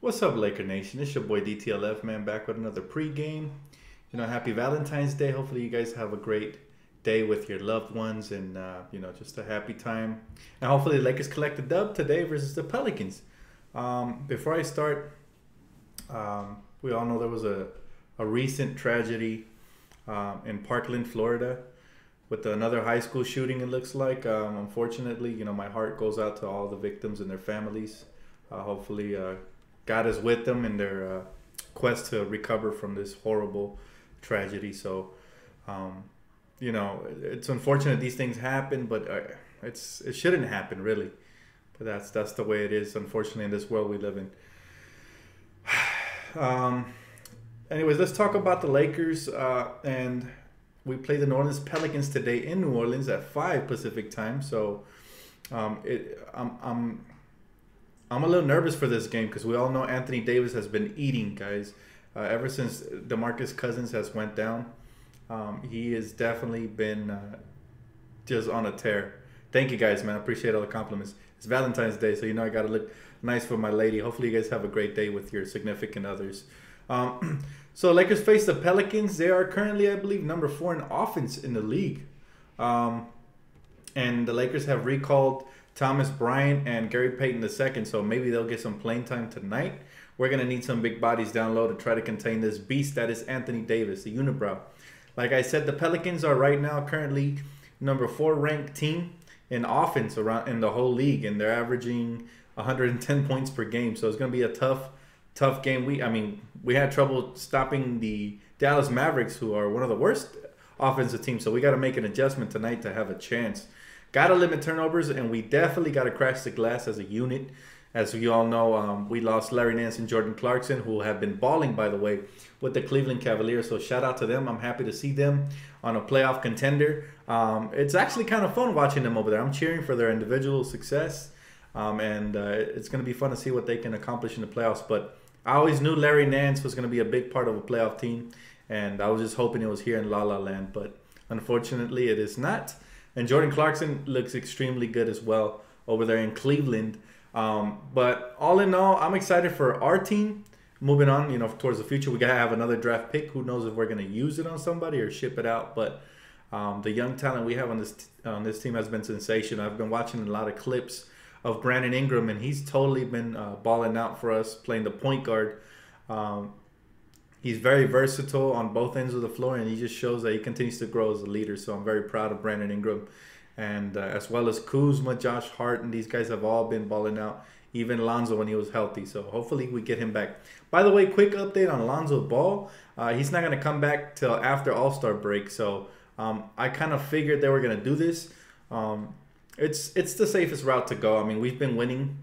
What's up, Laker Nation? It's your boy DTLF, man, back with another pregame. Happy Valentine's Day. Hopefully, you guys have a great day with your loved ones and, just a happy time. And hopefully, the Lakers collect a dub today versus the Pelicans. Before I start, we all know there was a recent tragedy in Parkland, Florida, with another high school shooting, it looks like. Unfortunately, my heart goes out to all the victims and their families. Hopefully, God is with them in their quest to recover from this horrible tragedy. So, it's unfortunate these things happen, but it shouldn't happen, really. But that's the way it is, unfortunately, in this world we live in. Anyways, let's talk about the Lakers. And we play the New Orleans Pelicans today in New Orleans at 5 Pacific time. So, I'm a little nervous for this game because we all know Anthony Davis has been eating, guys. Ever since DeMarcus Cousins has went down, he has definitely been just on a tear. Thank you, guys, man. I appreciate all the compliments. It's Valentine's Day, so I got to look nice for my lady. Hopefully, you guys have a great day with your significant others. So, Lakers face the Pelicans. They are currently, I believe, number 4 in offense in the league. And the Lakers have recalled Thomas Bryant and Gary Payton II, so maybe they'll get some playing time tonight. We're going to need some big bodies down low to try to contain this beast that is Anthony Davis, the unibrow. Like I said, the Pelicans are right now currently number 4 ranked team in offense around in the whole league, and they're averaging 110 points per game. So it's going to be a tough game. We had trouble stopping the Dallas Mavericks, who are one of the worst offensive teams. So we got to make an adjustment tonight to have a chance. Got to limit turnovers, and we definitely got to crash the glass as a unit. As you all know, we lost Larry Nance and Jordan Clarkson, who have been balling, by the way, with the Cleveland Cavaliers. So shout out to them. I'm happy to see them on a playoff contender. It's actually kind of fun watching them over there. I'm cheering for their individual success, and it's going to be fun to see what they can accomplish in the playoffs. But I always knew Larry Nance was going to be a big part of a playoff team, and I was just hoping it was here in La La Land. But unfortunately, it is not. And Jordan Clarkson looks extremely good as well over there in Cleveland. But all in all, I'm excited for our team. Moving on, towards the future, we got to have another draft pick. Who knows if we're going to use it on somebody or ship it out. But the young talent we have on this team has been sensational. I've been watching a lot of clips of Brandon Ingram, and he's totally been balling out for us, playing the point guard. He's very versatile on both ends of the floor, and he just shows that he continues to grow as a leader. So I'm very proud of Brandon Ingram. And as well as Kuzma, Josh Hart, and these guys have all been balling out. Even Lonzo when he was healthy. So hopefully we get him back. By the way, quick update on Lonzo Ball. He's not going to come back till after All-Star break. So I kind of figured they were going to do this. It's the safest route to go. We've been winning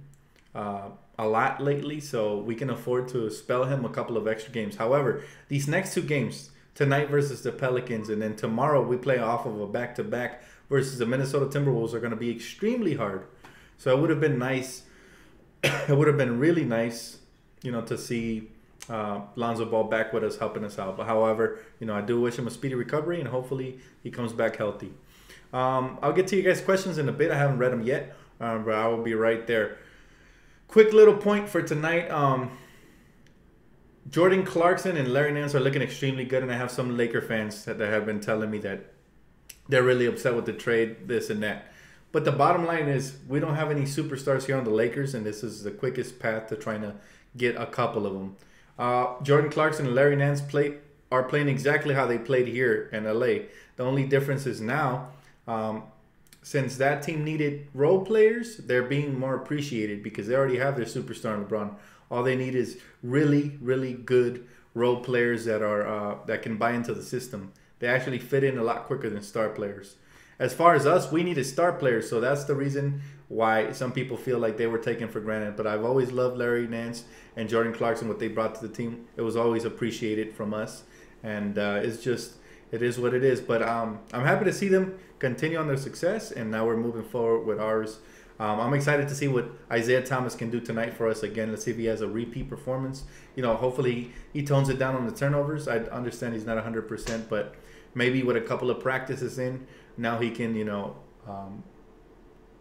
a lot lately, so we can afford to spell him a couple of extra games. However, these next 2 games, tonight versus the Pelicans, and then tomorrow we play off of a back-to-back versus the Minnesota Timberwolves, are going to be extremely hard. So it would have been nice. It would have been really nice, to see Lonzo Ball back with us, helping us out. But however, I do wish him a speedy recovery, and hopefully he comes back healthy. I'll get to you guys' questions in a bit. I haven't read them yet, but I will be right there. Quick little point for tonight. Jordan Clarkson and Larry Nance are looking extremely good, and I have some Laker fans that have been telling me that they're really upset with the trade, this and that. But the bottom line is we don't have any superstars here on the Lakers, and this is the quickest path to trying to get a couple of them. Jordan Clarkson and Larry Nance are playing exactly how they played here in LA. The only difference is now, since that team needed role players, they're being more appreciated because they already have their superstar in LeBron. All they need is really, really good role players that can buy into the system. They actually fit in a lot quicker than star players. As far as us, we needed star players, so that's the reason why some people feel like they were taken for granted. But I've always loved Larry Nance and Jordan Clarkson, what they brought to the team. It was always appreciated from us, and it is what it is. But I'm happy to see them continue on their success, and now we're moving forward with ours. I'm excited to see what Isaiah Thomas can do tonight for us again. Let's see if he has a repeat performance. Hopefully he tones it down on the turnovers. I understand he's not 100%, but maybe with a couple of practices in, now he can,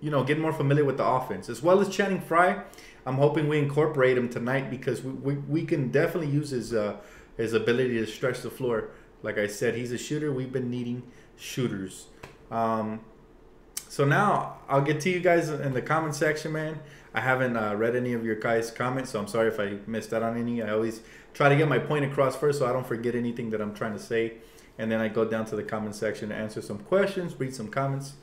get more familiar with the offense. As well as Channing Frye, I'm hoping we incorporate him tonight because we can definitely use his ability to stretch the floor. Like I said, he's a shooter. We've been needing shooters. So now I'll get to you guys in the comment section, man. I haven't read any of your guys' comments, so I'm sorry if I missed out on any. I always try to get my point across first so I don't forget anything that I'm trying to say. And then I go down to the comment section to answer some questions, read some comments.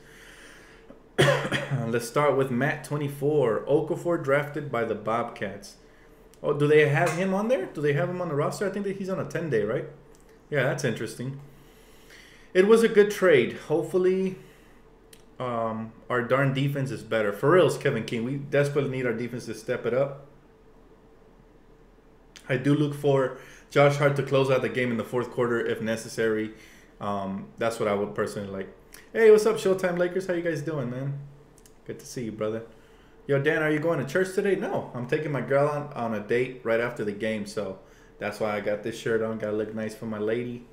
Let's start with Matt24. Okafor drafted by the Bobcats. Oh, do they have him on there? Do they have him on the roster? I think that he's on a 10-day, right? Yeah, that's interesting. It was a good trade. Hopefully, our darn defense is better. For real, Kevin King. We desperately need our defense to step it up. I do look for Josh Hart to close out the game in the fourth quarter if necessary. That's what I would personally like. Hey, what's up, Showtime Lakers? How you guys doing, man? Good to see you, brother. Yo, Dan, are you going to church today? No, I'm taking my girl on a date right after the game, so that's why I got this shirt on. Got to look nice for my lady.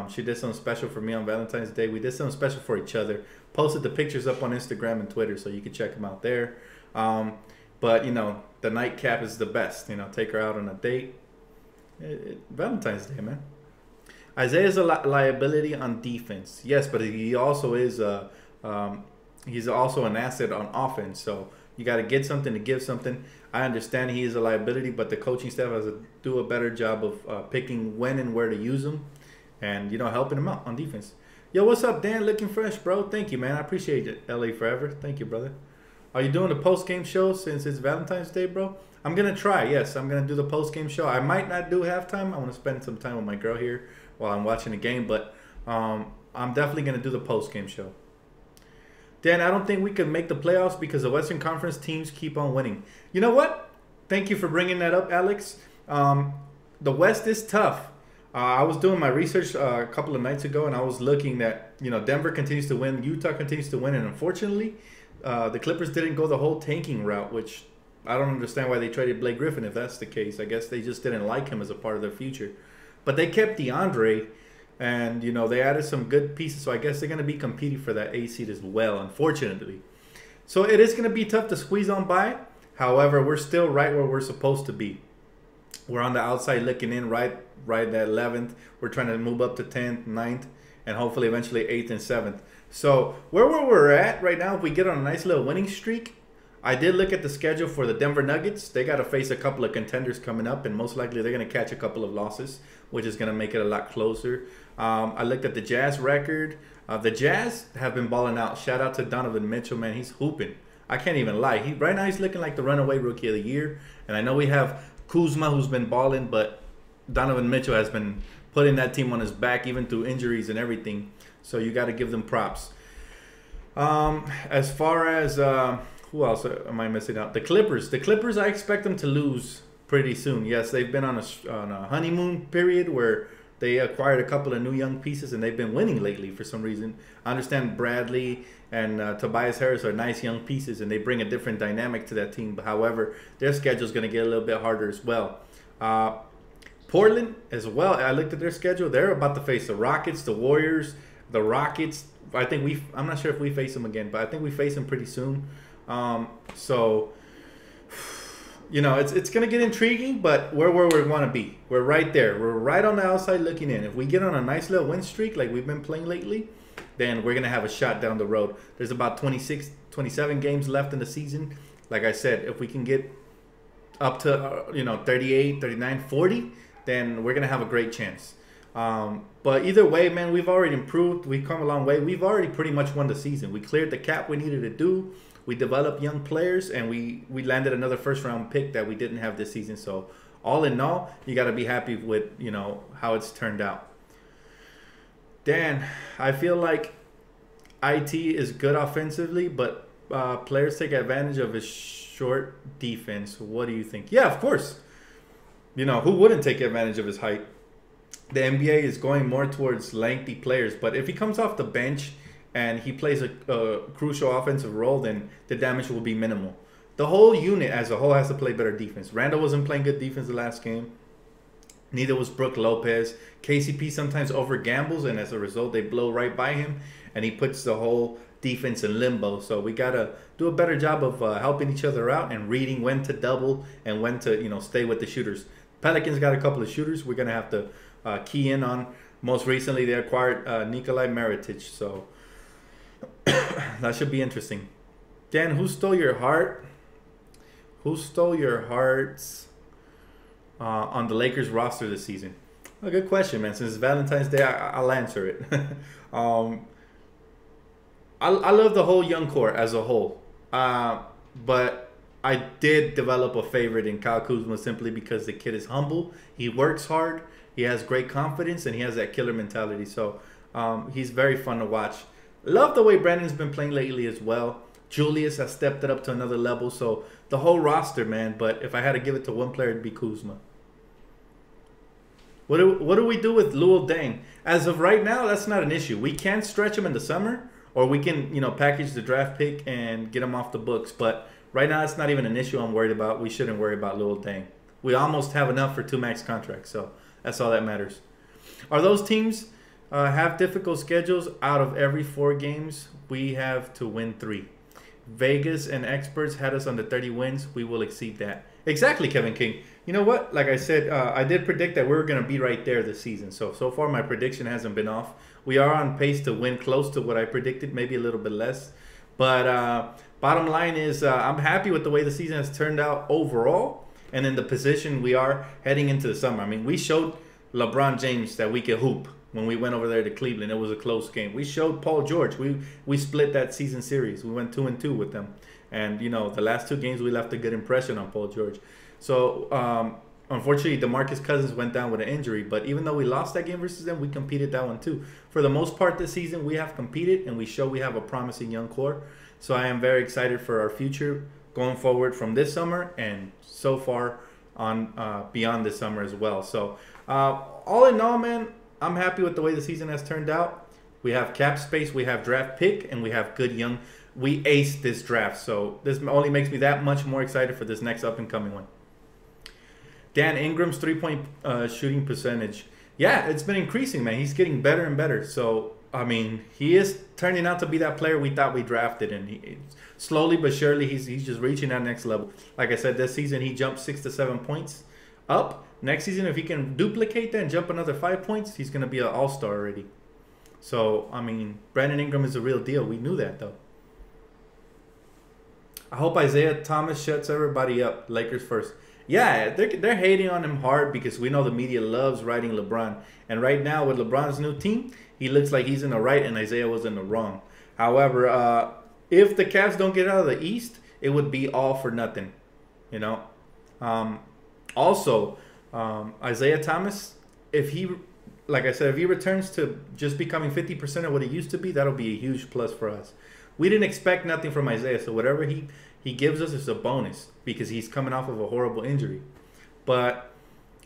She did something special for me on Valentine's Day. We did something special for each other. Posted the pictures up on Instagram and Twitter, so you can check them out there. But, the nightcap is the best. Take her out on a date. Valentine's Day, man. Isaiah's a liability on defense. Yes, but he also is he's also an asset on offense. So you got to get something to give something. I understand he is a liability, but the coaching staff has to do a better job of picking when and where to use him and, helping him out on defense. Yo, what's up, Dan? Looking fresh, bro. Thank you, man. I appreciate it. LA forever. Thank you, brother. Are you doing the post-game show since it's Valentine's Day, bro? I'm going to try. Yes, I'm going to do the post-game show. I might not do halftime. I want to spend some time with my girl here while I'm watching the game, but I'm definitely going to do the post-game show. Dan, I don't think we can make the playoffs because the Western Conference teams keep on winning. You know what? Thank you for bringing that up, Alex. The West is tough. I was doing my research a couple of nights ago, and I was looking that, Denver continues to win, Utah continues to win, and unfortunately, the Clippers didn't go the whole tanking route, which I don't understand why they traded Blake Griffin if that's the case. I guess they just didn't like him as a part of their future. But they kept DeAndre, and, they added some good pieces, so I guess they're going to be competing for that A seed as well, unfortunately. So it is going to be tough to squeeze on by. However, we're still right where we're supposed to be. We're on the outside looking in, right at 11th. We're trying to move up to 10th, 9th, and hopefully eventually 8th and 7th. So where we're at right now, if we get on a nice little winning streak, I did look at the schedule for the Denver Nuggets. They got to face a couple of contenders coming up, and most likely they're going to catch a couple of losses, which is going to make it a lot closer. I looked at the Jazz record. The Jazz have been balling out. Shout out to Donovan Mitchell, man. He's hooping. I can't even lie. Right now he's looking like the runaway rookie of the year. And I know we have Kuzma who's been balling, but Donovan Mitchell has been putting that team on his back even through injuries and everything. So you got to give them props. As far as who else am I missing out? The Clippers. The Clippers, I expect them to lose pretty soon. Yes, they've been on a honeymoon period where they acquired a couple of new young pieces, and they've been winning lately for some reason. I understand Bradley and Tobias Harris are nice young pieces, and they bring a different dynamic to that team. But however, their schedule is going to get a little bit harder as well. Portland as well. I looked at their schedule. They're about to face the Rockets, the Warriors, the Rockets. I'm not sure if we face them again, but I think we face them pretty soon. It's going to get intriguing, but we're where we want to be. We're right there. We're right on the outside looking in. If we get on a nice little win streak like we've been playing lately, then we're going to have a shot down the road. There's about 26, 27 games left in the season. Like I said, if we can get up to, 38, 39, 40, then we're going to have a great chance. But either way, man, we've already improved. We've come a long way. We've already pretty much won the season. We cleared the cap we needed to do. We developed young players, and we landed another first-round pick that we didn't have this season. So all in all, you got to be happy with, how it's turned out. Dan, I feel like IT is good offensively, but players take advantage of his short defense. What do you think? Yeah, of course. Who wouldn't take advantage of his height? The NBA is going more towards lengthy players, but if he comes off the bench and he plays a crucial offensive role, then the damage will be minimal. The whole unit as a whole has to play better defense. Randall wasn't playing good defense the last game. Neither was Brook Lopez. KCP sometimes over gambles, and as a result, they blow right by him, and he puts the whole defense in limbo. So we got to do a better job of helping each other out and reading when to double and when to, stay with the shooters. Pelicans got a couple of shooters we're going to have to key in on. Most recently, they acquired Nikolai Mirotic. So that should be interesting. Dan, who stole your heart? Who stole your hearts on the Lakers roster this season? A good question, man. Since it's Valentine's Day, I'll answer it. I love the whole young core as a whole. But I did develop a favorite in Kyle Kuzma simply because the kid is humble. He works hard. He has great confidence, and he has that killer mentality. So he's very fun to watch. Love the way Brandon's been playing lately as well. Julius has stepped it up to another level. So the whole roster, man. But if I had to give it to one player, it'd be Kuzma. What do we do with Luol Deng? As of right now, that's not an issue. We can stretch him in the summer, or we can, package the draft pick and get him off the books. But right now, it's not even an issue I'm worried about. We shouldn't worry about Luol Deng. We almost have enough for 2 max contracts, so that's all that matters. Are those teams have difficult schedules? Out of every 4 games, we have to win 3. Vegas and experts had us under 30 wins. We will exceed that. Exactly, Kevin King. You know what? Like I said, I did predict that we were going to be right there this season. So far, my prediction hasn't been off. We are on pace to win close to what I predicted, maybe a little bit less. But bottom line is I'm happy with the way the season has turned out overall and in the position we are heading into the summer. I mean, we showed LeBron James that we could hoop when we went over there to Cleveland. It was a close game. We showed Paul George. We split that season series. We went 2-2 with them. And, the last 2 games we left a good impression on Paul George. So, unfortunately, DeMarcus Cousins went down with an injury. But even though we lost that game versus them, we competed that one too. For the most part this season, we have competed and we show we have a promising young core. So I am very excited for our future going forward from this summer and so far on beyond this summer as well. So, all in all, man, I'm happy with the way the season has turned out. We have cap space, we have draft pick, and we have good young. We aced this draft, so this only makes me that much more excited for this next up-and-coming one. Dan Ingram's three-point shooting percentage. Yeah, it's been increasing, man. He's getting better and better. So, I mean, he is turning out to be that player we thought we drafted. And slowly but surely, he's just reaching that next level. Like I said, this season, he jumped 6 to 7 points up. Next season, if he can duplicate that and jump another 5 points, he's going to be an all-star already. So, I mean, Brandon Ingram is a real deal. We knew that, though. I hope Isaiah Thomas shuts everybody up. Lakers first. Yeah, they're hating on him hard because we know the media loves writing LeBron. And right now with LeBron's new team, he looks like he's in the right and Isaiah was in the wrong. However, if the Cavs don't get out of the East, it would be all for nothing. Also, Isaiah Thomas, if he returns to just becoming 50% of what he used to be, that'll be a huge plus for us. We didn't expect nothing from Isaiah, so whatever he gives us is a bonus because he's coming off of a horrible injury. But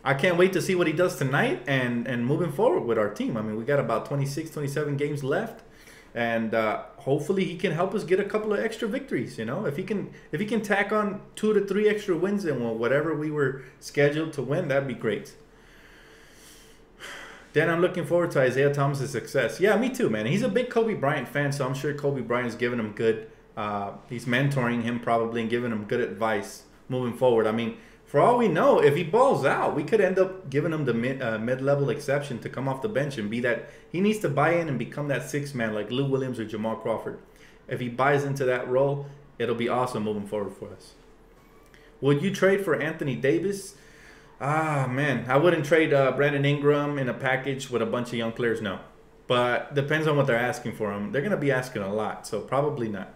I can't wait to see what he does tonight and moving forward with our team. I mean, we got about 26, 27 games left, and hopefully he can help us get a couple of extra victories. If he can tack on 2 to 3 extra wins and whatever we were scheduled to win, that'd be great. Then I'm looking forward to Isaiah Thomas' success. Yeah, me too, man. He's a big Kobe Bryant fan, so I'm sure Kobe Bryant's giving him good. He's mentoring him probably and giving him good advice moving forward. I mean, for all we know, if he balls out, we could end up giving him the mid-level exception to come off the bench and be that. He needs to buy in and become that 6th man like Lou Williams or Jamal Crawford. If he buys into that role, it'll be awesome moving forward for us. Would you trade for Anthony Davis? Man, I wouldn't trade Brandon Ingram in a package with a bunch of young players, no. But depends on what they're asking for him. They're going to be asking a lot, so probably not.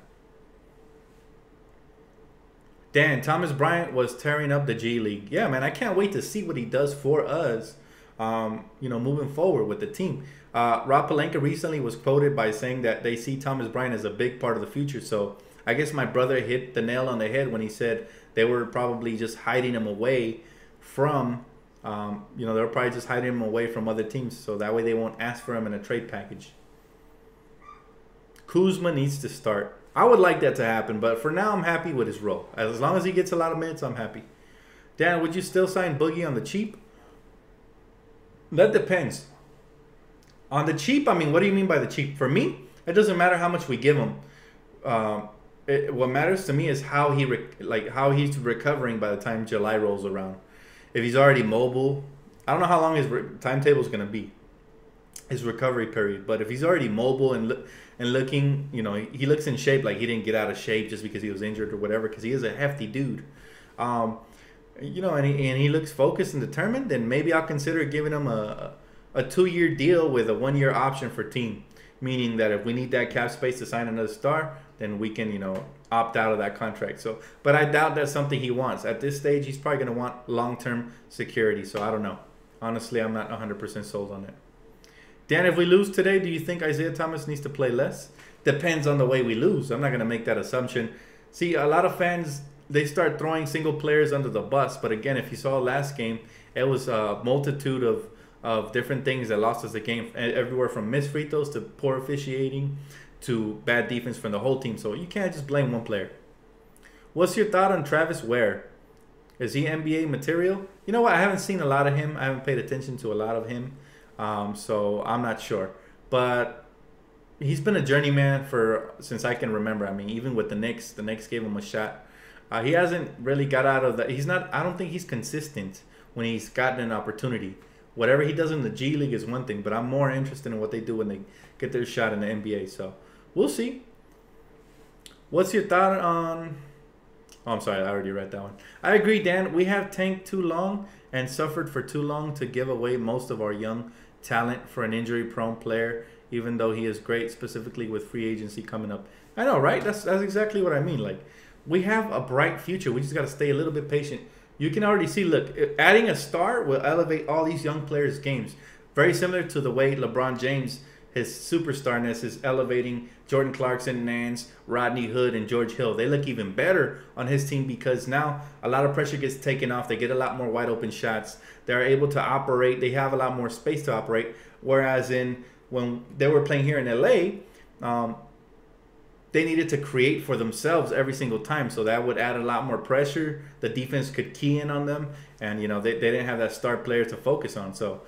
Dan, Thomas Bryant was tearing up the G League. Yeah, man, I can't wait to see what he does for us, moving forward with the team. Rob Pelinka recently was quoted by saying that they see Thomas Bryant as a big part of the future. So I guess my brother hit the nail on the head when he said they were probably just hiding him away from, they were probably just hiding him away from other teams. So that way they won't ask for him in a trade package. Kuzma needs to start. I would like that to happen, but for now I'm happy with his role. As long as he gets a lot of minutes, I'm happy. Dan, would you still sign Boogie on the cheap? That depends. On the cheap, I mean, what do you mean by the cheap? For me, it doesn't matter how much we give him. What matters to me is how how he's recovering by the time July rolls around. If he's already mobile, I don't know how long his timetable is going to be, his recovery period. But if he's already mobile and looking, he looks in shape, like he didn't get out of shape just because he was injured or whatever, because he is a hefty dude. And he looks focused and determined, then maybe I'll consider giving him a 2-year deal with a 1-year option for team. Meaning that if we need that cap space to sign another star, then we can, opt out of that contract. So, but I doubt that's something he wants. At this stage, he's probably going to want long-term security. So I don't know. Honestly, I'm not 100% sold on it. Dan, if we lose today, do you think Isaiah Thomas needs to play less? Depends on the way we lose. I'm not going to make that assumption. See, a lot of fans, they start throwing single players under the bus. But again, if you saw last game, it was a multitude of different things that lost us the game, everywhere from missed free throws to poor officiating to bad defense from the whole team. So you can't just blame one player. What's your thought on Travis Ware? Is he NBA material? You know what? I haven't seen a lot of him. I haven't paid attention to a lot of him. So I'm not sure. But he's been a journeyman since I can remember. I mean, even with the Knicks gave him a shot. He hasn't really got out of that. I don't think he's consistent when he's gotten an opportunity. Whatever he does in the G League is one thing, but I'm more interested in what they do when they get their shot in the NBA. So we'll see. What's your thought on... Oh, I'm sorry. I already read that one. I agree, Dan. We have tanked too long and suffered for too long to give away most of our young talent for an injury-prone player, even though he is great, specifically with free agency coming up. I know, right? That's exactly what I mean. Like, we have a bright future. We just got to stay a little bit patient. You can already see, look, adding a star will elevate all these young players' games. Very similar to the way LeBron James, his superstarness, is elevating Jordan Clarkson, Nance, Rodney Hood, and George Hill. They look even better on his team because now a lot of pressure gets taken off. They get a lot more wide open shots. They're able to operate. They have a lot more space to operate. Whereas when they were playing here in LA, they needed to create for themselves every single time. So that would add a lot more pressure. The defense could key in on them. And, they didn't have that star player to focus on. So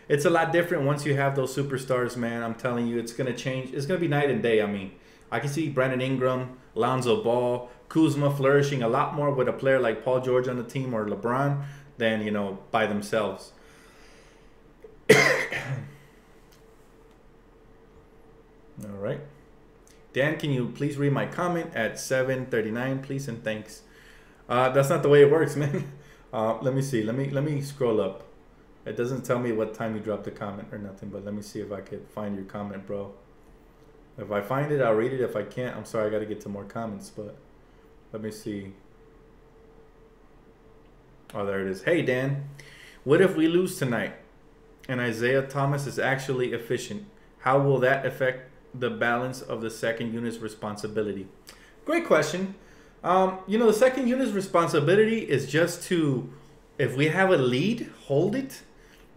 it's a lot different once you have those superstars, man. I'm telling you, it's going to change. It's going to be night and day. I mean, I can see Brandon Ingram, Lonzo Ball, Kuzma flourishing a lot more with a player like Paul George on the team or LeBron than, by themselves. All right. Dan, can you please read my comment at 7:39, please, and thanks. That's not the way it works, man. Let me see. Let me scroll up. It doesn't tell me what time you dropped the comment or nothing, but let me see if I could find your comment, bro. If I find it, I'll read it. If I can't, I'm sorry, I got to get to more comments, but let me see. Oh, there it is. Hey, Dan, what if we lose tonight and Isaiah Thomas is actually efficient? How will that affect the balance of the second unit's responsibility? Great question. The second unit's responsibility is just to, if we have a lead, hold it.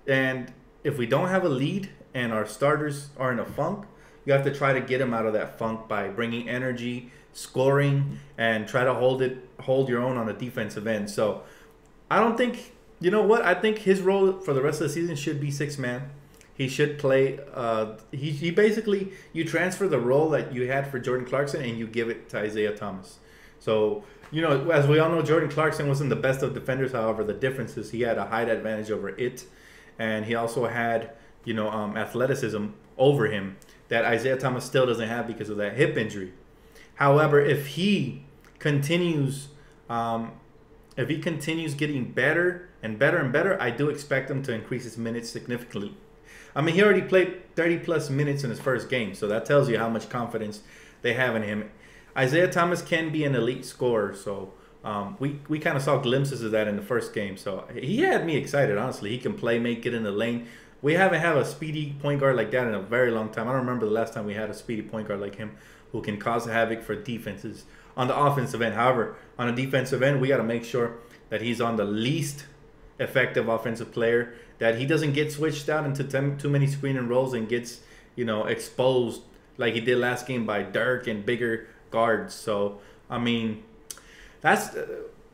And if we don't have a lead and our starters are in a funk, you have to try to get them out of that funk by bringing energy, scoring, and try to hold your own on the defensive end. So I don't think, I think his role for the rest of the season should be 6-man. He should play. He basically, you transfer the role that you had for Jordan Clarkson and you give it to Isaiah Thomas. So, as we all know, Jordan Clarkson wasn't the best of defenders. However, the difference is he had a height advantage over it. And he also had, athleticism over him that Isaiah Thomas still doesn't have because of that hip injury. However, if he continues getting better and better and better, I do expect him to increase his minutes significantly. I mean, he already played 30-plus minutes in his first game, so that tells you how much confidence they have in him. Isaiah Thomas can be an elite scorer, so we kind of saw glimpses of that in the first game. So he had me excited, honestly. He can play, make it in the lane. We haven't had a speedy point guard like that in a very long time. I don't remember the last time we had a speedy point guard like him who can cause havoc for defenses on the offensive end. However, on the defensive end, we got to make sure that he's on the least effective offensive player, that he doesn't get switched out into too many screen and rolls and gets, exposed like he did last game by Dirk and bigger guards. So, I mean,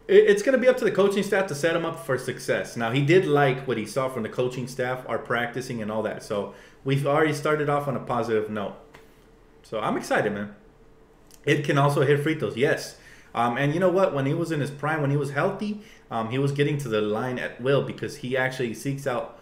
it's going to be up to the coaching staff to set him up for success. Now, he did like what he saw from the coaching staff, our practicing and all that. So, we've already started off on a positive note. So, I'm excited, man. It can also hit free throws, yes. And you know what? When he was in his prime, when he was healthy, he was getting to the line at will because he actually seeks out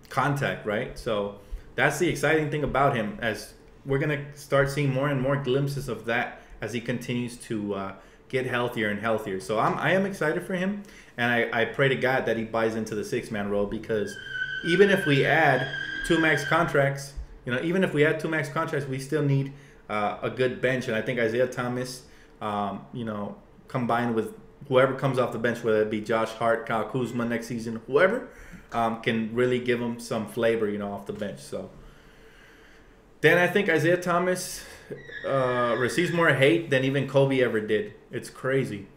contact, right? So that's the exciting thing about him. As we're gonna start seeing more and more glimpses of that as he continues to get healthier and healthier. So I am excited for him, and I pray to God that he buys into the 6-man role, because even if we add 2 max contracts, even if we add 2 max contracts, we still need a good bench. And I think Isaiah Thomas, combined with whoever comes off the bench, whether it be Josh Hart, Kyle Kuzma next season, whoever, can really give him some flavor, off the bench. So then I think Isaiah Thomas receives more hate than even Kobe ever did. It's crazy.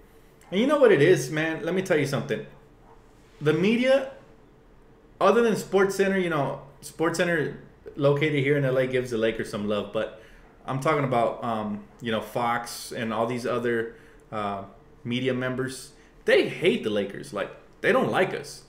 And you know what it is, man? Let me tell you something. The media, other than SportsCenter, SportsCenter located here in LA gives the Lakers some love, but I'm talking about, Fox and all these other media members. They hate the Lakers. Like, they don't like us.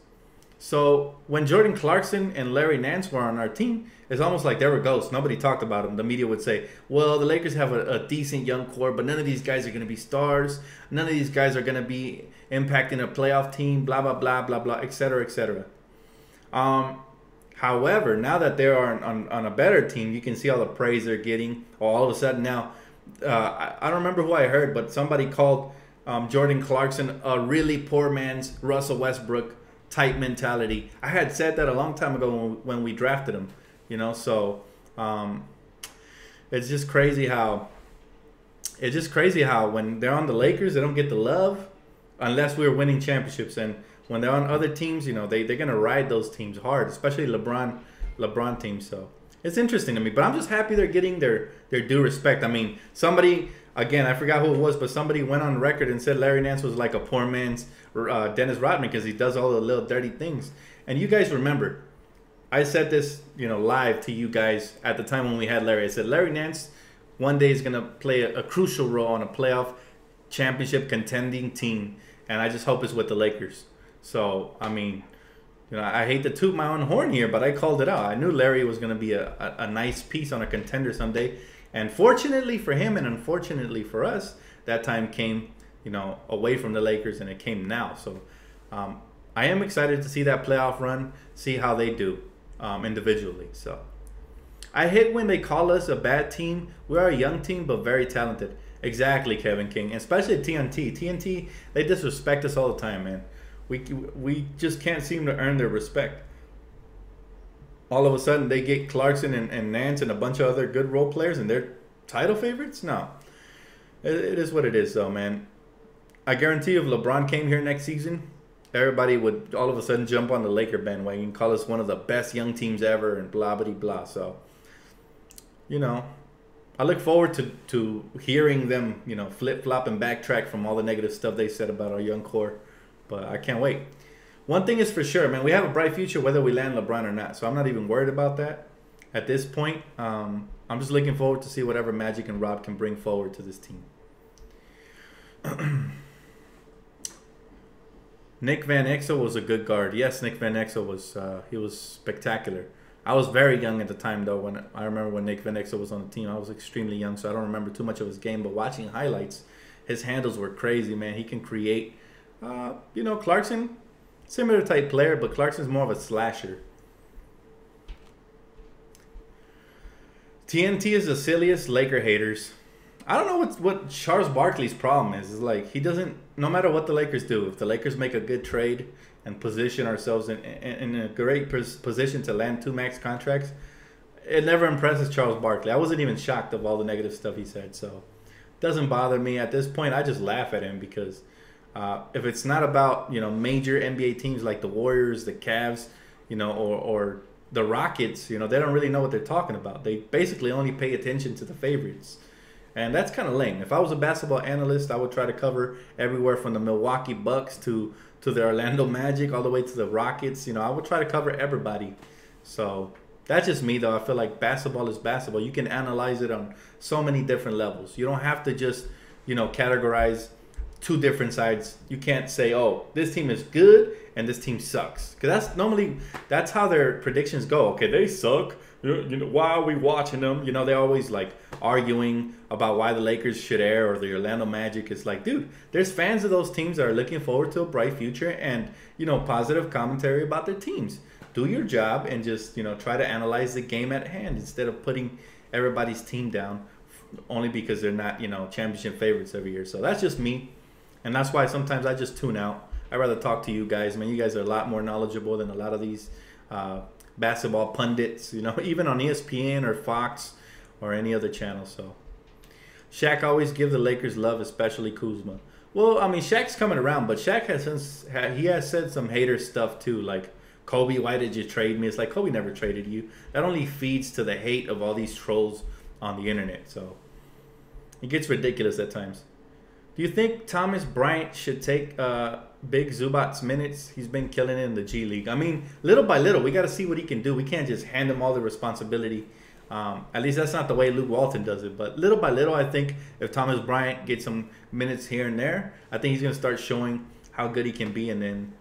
So when Jordan Clarkson and Larry Nance were on our team, it's almost like they were ghosts. Nobody talked about them. The media would say, well, the Lakers have a decent young core, but none of these guys are going to be stars. None of these guys are going to be impacting a playoff team, blah, blah, blah, blah, blah, et cetera, et cetera. However, now that they are on a better team, you can see all the praise they're getting. All of a sudden now, I don't remember who I heard, but somebody called Jordan Clarkson a really poor man's Russell Westbrook type mentality. I had said that a long time ago when we drafted him, so it's just crazy how when they're on the Lakers, they don't get the love unless we're winning championships. And when they're on other teams, they're going to ride those teams hard, especially LeBron teams. So it's interesting to me, but I'm just happy they're getting their due respect. I mean, somebody, again, I forgot who it was, but somebody went on record and said Larry Nance was like a poor man's Dennis Rodman because he does all the little dirty things. And you guys remember, I said this, live to you guys at the time when we had Larry. I said Larry Nance one day is going to play a crucial role on a playoff championship contending team, and I just hope it's with the Lakers. So, I mean, I hate to toot my own horn here, but I called it out. I knew Larry was going to be a nice piece on a contender someday. And fortunately for him and unfortunately for us, that time came, away from the Lakers, and it came now. So I am excited to see that playoff run, see how they do individually. So I hate when they call us a bad team. We are a young team, but very talented. Exactly, Kevin King. Especially TNT. TNT, they disrespect us all the time, man. We just can't seem to earn their respect. All of a sudden, they get Clarkson and Nance and a bunch of other good role players, and they're title favorites? No. It is what it is, though, man. I guarantee if LeBron came here next season, everybody would all of a sudden jump on the Laker bandwagon and call us one of the best young teams ever and blah, blah, blah. So, I look forward to hearing them, flip-flop and backtrack from all the negative stuff they said about our young core. But I can't wait. One thing is for sure, man, we have a bright future whether we land LeBron or not. So I'm not even worried about that at this point. I'm just looking forward to see whatever Magic and Rob can bring forward to this team. Nick Van Exel was a good guard. Yes, Nick Van Exel was spectacular. I was very young at the time, though. I remember when Nick Van Exel was on the team. I was extremely young, so I don't remember too much of his game. But watching highlights, his handles were crazy, man. He can create. Clarkson, similar type player, but Clarkson's more of a slasher. TNT is the silliest Laker haters. I don't know what Charles Barkley's problem is. It's like he doesn't, no matter what the Lakers do, if the Lakers make a good trade and position ourselves in a great position to land 2 max contracts, it never impresses Charles Barkley. I wasn't even shocked of all the negative stuff he said, so it doesn't bother me. At this point, I just laugh at him because if it's not about, major NBA teams like the Warriors, the Cavs, or the Rockets, they don't really know what they're talking about. They basically only pay attention to the favorites. And that's kind of lame. If I was a basketball analyst, I would try to cover everywhere from the Milwaukee Bucks to the Orlando Magic all the way to the Rockets. I would try to cover everybody. So that's just me, though. I feel like basketball is basketball. You can analyze it on so many different levels. You don't have to just, categorize two different sides. You can't say, oh, this team is good and this team sucks, because that's how their predictions go. Okay, they suck. You know, why are we watching them? You know, they're always like arguing about why the Lakers should air or the Orlando Magic. It's like, dude, there's fans of those teams that are looking forward to a bright future and, you know, positive commentary about their teams. Do your job and just, you know, try to analyze the game at hand instead of putting everybody's team down only because they're not, you know, championship favorites every year. So that's just me. And that's why sometimes I just tune out. I'd rather talk to you guys. Man, you guys are a lot more knowledgeable than a lot of these basketball pundits, you know, even on ESPN or Fox or any other channel. So Shaq always give the Lakers love, especially Kuzma. Well, I mean, Shaq's coming around, but Shaq has said some hater stuff too, like, Kobe, why did you trade me? It's like, Kobe never traded you. That only feeds to the hate of all these trolls on the internet. So it gets ridiculous at times. Do you think Thomas Bryant should take Big Zubac's minutes? He's been killing it in the G League. I mean, little by little, we got to see what he can do. We can't just hand him all the responsibility. At least that's not the way Luke Walton does it. But little by little, I think if Thomas Bryant gets some minutes here and there, I think he's going to start showing how good he can be. And then,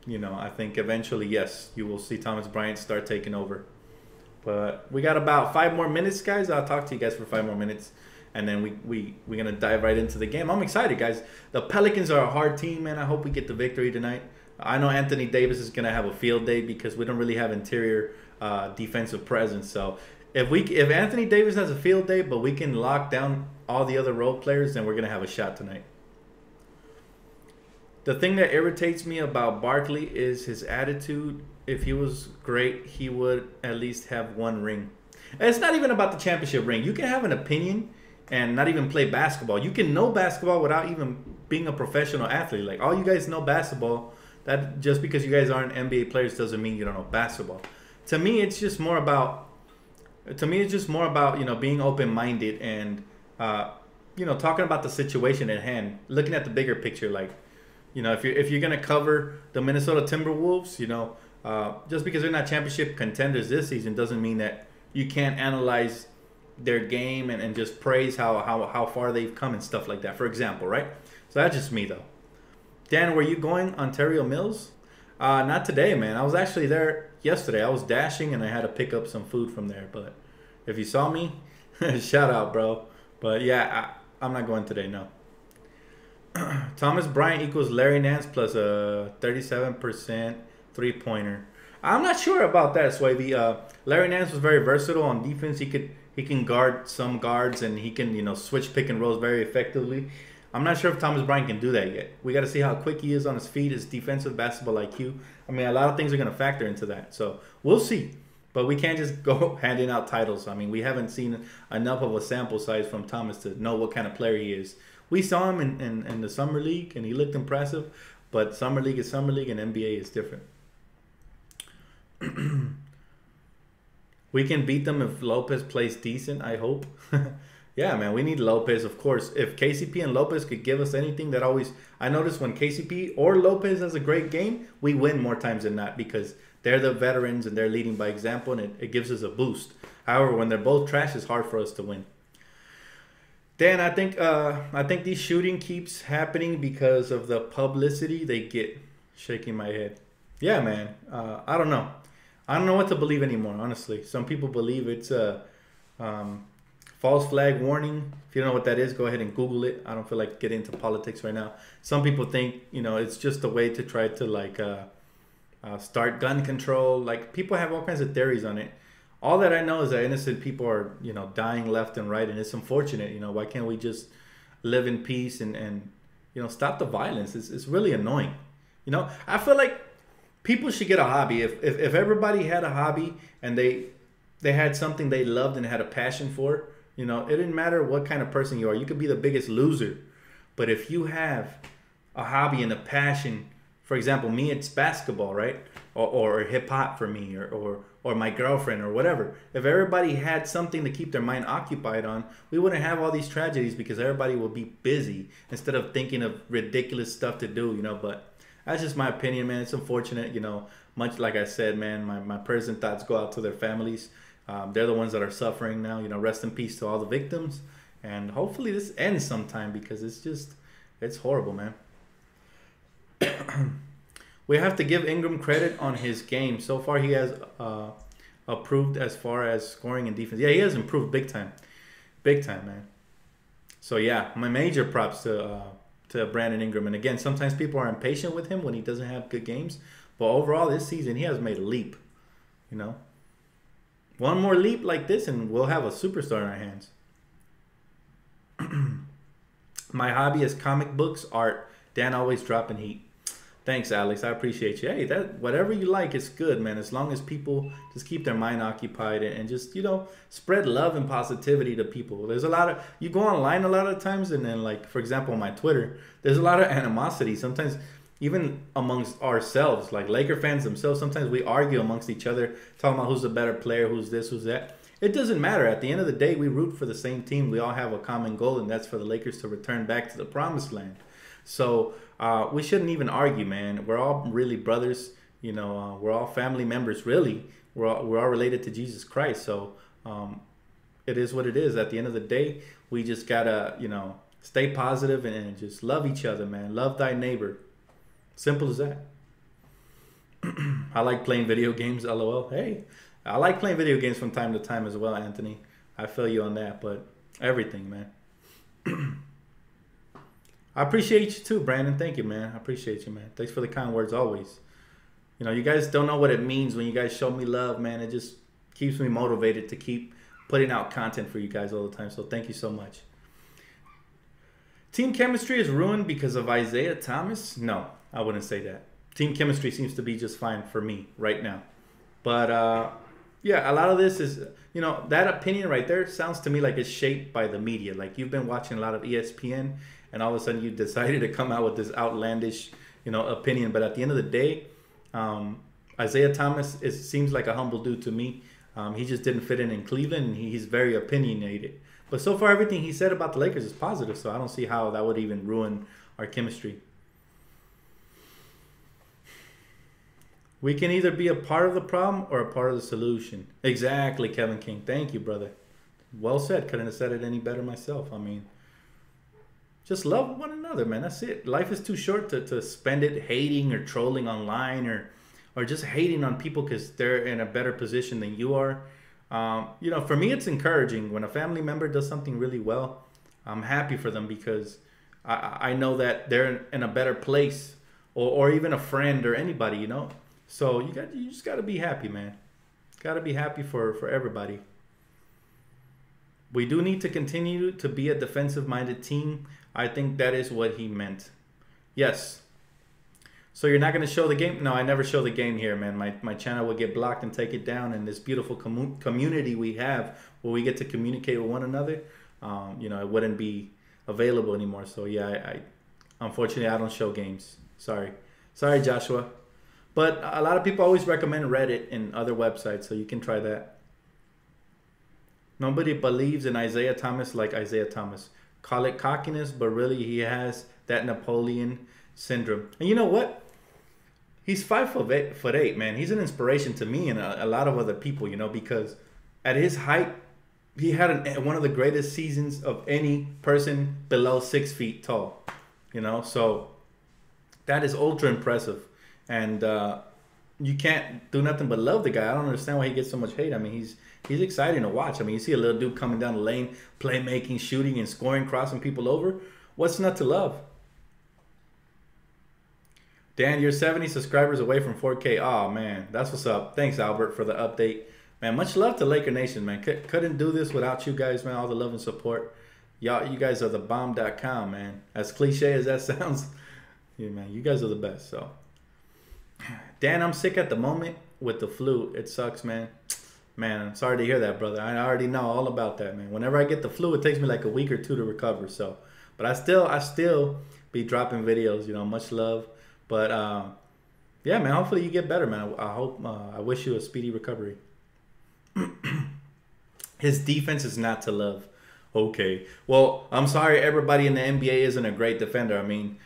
you know, I think eventually, yes, you will see Thomas Bryant start taking over. But we got about 5 more minutes, guys. I'll talk to you guys for 5 more minutes. And then we're going to dive right into the game. I'm excited, guys. The Pelicans are a hard team, man. I hope we get the victory tonight. I know Anthony Davis is going to have a field day because we don't really have interior defensive presence. So if Anthony Davis has a field day, but we can lock down all the other role players, then we're going to have a shot tonight. The thing that irritates me about Barkley is his attitude. If he was great, he would at least have 1 ring. And it's not even about the championship ring. You can have an opinion and not even play basketball. You can know basketball without even being a professional athlete. Like, all you guys know basketball. That just because you guys aren't NBA players doesn't mean you don't know basketball. To me, it's just more about. You know, being open-minded and you know, talking about the situation at hand, looking at the bigger picture. Like, you know, if you're gonna cover the Minnesota Timberwolves, you know, just because they're not championship contenders this season doesn't mean that you can't analyze their game and just praise how far they've come and stuff like that, for example, right? So that's just me, though. Dan, were you going Ontario Mills? Not today, man. I was actually there yesterday. I was dashing and I had to pick up some food from there. But if you saw me, shout out, bro. But yeah, I'm not going today, no. Thomas Bryant equals Larry Nance plus a 37% three-pointer. I'm not sure about that, Swavey. Larry Nance was very versatile on defense. He can guard some guards and he can, you know, switch pick and rolls very effectively. I'm not sure if Thomas Bryant can do that yet. We got to see how quick he is on his feet, his defensive basketball IQ. I mean, a lot of things are going to factor into that. So we'll see. But we can't just go handing out titles. I mean, we haven't seen enough of a sample size from Thomas to know what kind of player he is. We saw him in the Summer League, and he looked impressive. But Summer League is Summer League, and NBA is different. We can beat them if Lopez plays decent, I hope. Yeah, man, we need Lopez, of course. If KCP and Lopez could give us anything, that always... I notice when KCP or Lopez has a great game, we win more times than not because they're the veterans and they're leading by example, and it gives us a boost. However, when they're both trash, it's hard for us to win. Dan, I think this shooting keeps happening because of the publicity they get. Shaking my head. Yeah, man. I don't know. I don't know what to believe anymore, honestly. Some people believe it's a false flag warning. If you don't know what that is, go ahead and Google it. I don't feel like getting into politics right now. Some people think, you know, it's just a way to try to, like, start gun control. Like, people have all kinds of theories on it. All that I know is that innocent people are, you know, dying left and right, and it's unfortunate. You know, why can't we just live in peace and you know, stop the violence? It's really annoying. You know, I feel like people should get a hobby. If everybody had a hobby and they had something they loved and had a passion for, you know, it didn't matter what kind of person you are. You could be the biggest loser. But if you have a hobby and a passion, for example, me, it's basketball, right? Or hip hop for me, or my girlfriend, or whatever. If everybody had something to keep their mind occupied on, we wouldn't have all these tragedies because everybody would be busy instead of thinking of ridiculous stuff to do, you know. But that's just my opinion, man. It's unfortunate, you know. Much like I said, man, my prayers and thoughts go out to their families. They're the ones that are suffering now. You know, rest in peace to all the victims. And hopefully this ends sometime because it's It's horrible, man. We have to give Ingram credit on his game. So far, he has improved as far as scoring and defense. Yeah, he has improved big time. Big time, man. So, yeah, my major props to Brandon Ingram. And, again, sometimes people are impatient with him when he doesn't have good games. But overall, this season, he has made a leap, you know. One more leap like this, and we'll have a superstar in our hands. My hobby is comic books, art. Dan always dropping heat. Thanks, Alex. I appreciate you. Hey, that whatever you like, it's good, man. As long as people just keep their mind occupied and just, you know, spread love and positivity to people. There's a lot of, you go online a lot of times, and then, like, for example, on my Twitter, there's a lot of animosity. Sometimes even amongst ourselves, like Laker fans themselves, sometimes we argue amongst each other, talking about who's the better player, who's this, who's that. It doesn't matter. At the end of the day, we root for the same team. We all have a common goal, and that's for the Lakers to return back to the promised land. So we shouldn't even argue, man. We're all really brothers. You know, we're all family members, really. We're all related to Jesus Christ. So it is what it is. At the end of the day, we just got to, you know, stay positive and just love each other, man. Love thy neighbor. Simple as that. I like playing video games, LOL. Hey, I like playing video games from time to time as well, Anthony. I feel you on that, but everything, man. I appreciate you too, Brandon. Thank you, man. I appreciate you, man. Thanks for the kind words always. You know, you guys don't know what it means when you guys show me love, man. It just keeps me motivated to keep putting out content for you guys all the time. So thank you so much. Team chemistry is ruined because of Isaiah Thomas? No, I wouldn't say that. Team chemistry seems to be just fine for me right now. But, yeah, a lot of this is, you know, that opinion right there sounds to me like it's shaped by the media. Like you've been watching a lot of ESPN, and all of a sudden you decided to come out with this outlandish, you know, opinion. But at the end of the day, Isaiah Thomas seems like a humble dude to me. He just didn't fit in Cleveland, and he's very opinionated. But so far, everything he said about the Lakers is positive, so I don't see how that would even ruin our chemistry. We can either be a part of the problem or a part of the solution. Exactly, Kevin King. Thank you, brother. Well said. Couldn't have said it any better myself. I mean, just love one another, man. That's it. Life is too short to spend it hating or trolling online or just hating on people because they're in a better position than you are. You know, for me, it's encouraging. When a family member does something really well, I'm happy for them because I know that they're in a better place, or even a friend or anybody, you know. So you just got to be happy, man. Got to be happy for everybody. We do need to continue to be a defensive-minded team. I think that is what he meant. Yes. So you're not going to show the game? No, I never show the game here, man. My channel will get blocked and take it down. And this beautiful community we have where we get to communicate with one another, you know, it wouldn't be available anymore. So, yeah, unfortunately, I don't show games. Sorry, Joshua. But a lot of people always recommend Reddit and other websites, so you can try that. Nobody believes in Isaiah Thomas like Isaiah Thomas. Call it cockiness, but really he has that Napoleon syndrome. And you know what? He's 5'8", man. He's an inspiration to me and a lot of other people, you know, because at his height, he had one of the greatest seasons of any person below 6 feet tall, you know. So that is ultra impressive. And you can't do nothing but love the guy. I don't understand why he gets so much hate. I mean, he's exciting to watch. I mean, you see a little dude coming down the lane, playmaking, shooting, and scoring, crossing people over. What's not to love? Dan, you're 70 subscribers away from 4K. Oh, man, that's what's up. Thanks, Albert, for the update. Man, much love to Laker Nation, man. Couldn't do this without you guys, man. All the love and support. Y'all, you guys are the bomb.com, man. As cliche as that sounds, yeah, man, you guys are the best, so. Dan, I'm sick at the moment with the flu. It sucks, man. Man, I'm sorry to hear that, brother. I already know all about that, man. Whenever I get the flu, it takes me like a week or two to recover. So, but I still be dropping videos. You know, much love. But yeah, man. Hopefully you get better, man. I wish you a speedy recovery. His defense is not to love. Okay. Well, I'm sorry. Everybody in the NBA isn't a great defender. I mean,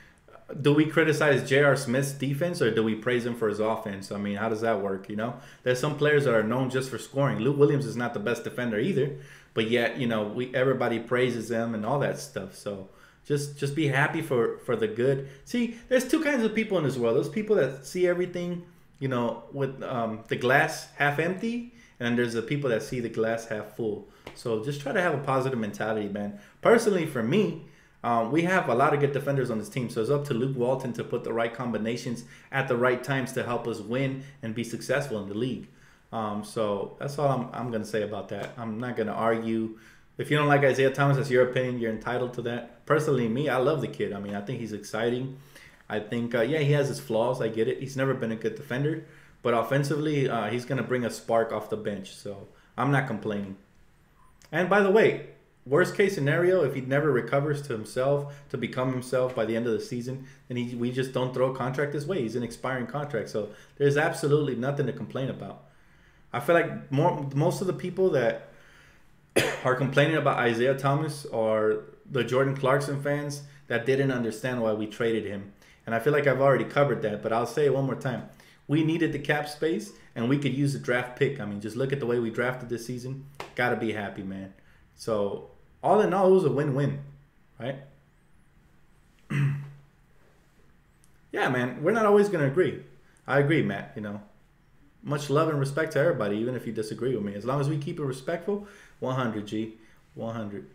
do we criticize J.R. Smith's defense or do we praise him for his offense? I mean, how does that work, you know? There's some players that are known just for scoring. Lou Williams is not the best defender either, but yet, you know, everybody praises him and all that stuff. So Just be happy for the good. See, there's two kinds of people in this world. Those people that see everything, with the glass half empty, and then there's the people that see the glass half full. So just try to have a positive mentality, man. Personally, for me, we have a lot of good defenders on this team, so it's up to Luke Walton to put the right combinations at the right times to help us win and be successful in the league. So that's all I'm going to say about that. I'm not going to argue. If you don't like Isaiah Thomas, that's your opinion. You're entitled to that. Personally, me, I love the kid. I mean, I think he's exciting. I think, he has his flaws. I get it. He's never been a good defender. But offensively, he's going to bring a spark off the bench. So I'm not complaining. And by the way, worst case scenario, if he never recovers to himself, to become himself by the end of the season, then we just don't throw a contract his way. He's an expiring contract. So there's absolutely nothing to complain about. I feel like most of the people that are complaining about Isaiah Thomas are the Jordan Clarkson fans that didn't understand why we traded him. And I feel like I've already covered that, but I'll say it one more time. We needed the cap space, and we could use a draft pick. I mean, just look at the way we drafted this season. Got to be happy, man. So, all in all, it was a win-win, right? Yeah, man, we're not always going to agree. I agree, Matt, Much love and respect to everybody, even if you disagree with me. As long as we keep it respectful, 100, G. 100.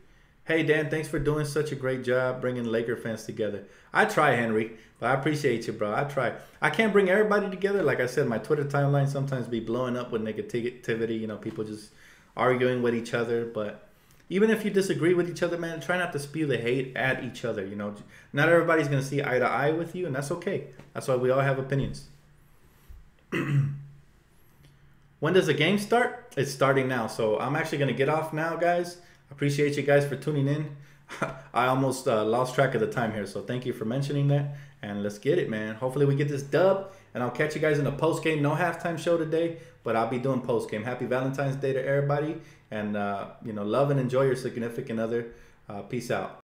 Hey, Dan, thanks for doing such a great job bringing Laker fans together. I try, Henry, but I appreciate you, bro. I try. I can't bring everybody together. Like I said, my Twitter timeline sometimes be blowing up with negativity. People just arguing with each other. But even if you disagree with each other, man, try not to spew the hate at each other. Not everybody's going to see eye to eye with you, and that's okay. That's why we all have opinions. When does the game start? It's starting now. So I'm actually going to get off now, guys. Appreciate you guys for tuning in. I almost lost track of the time here, so thank you for mentioning that. And let's get it, man. Hopefully we get this dub, and I'll catch you guys in the post-game. No halftime show today, but I'll be doing post-game. Happy Valentine's Day to everybody, and love and enjoy your significant other. Peace out.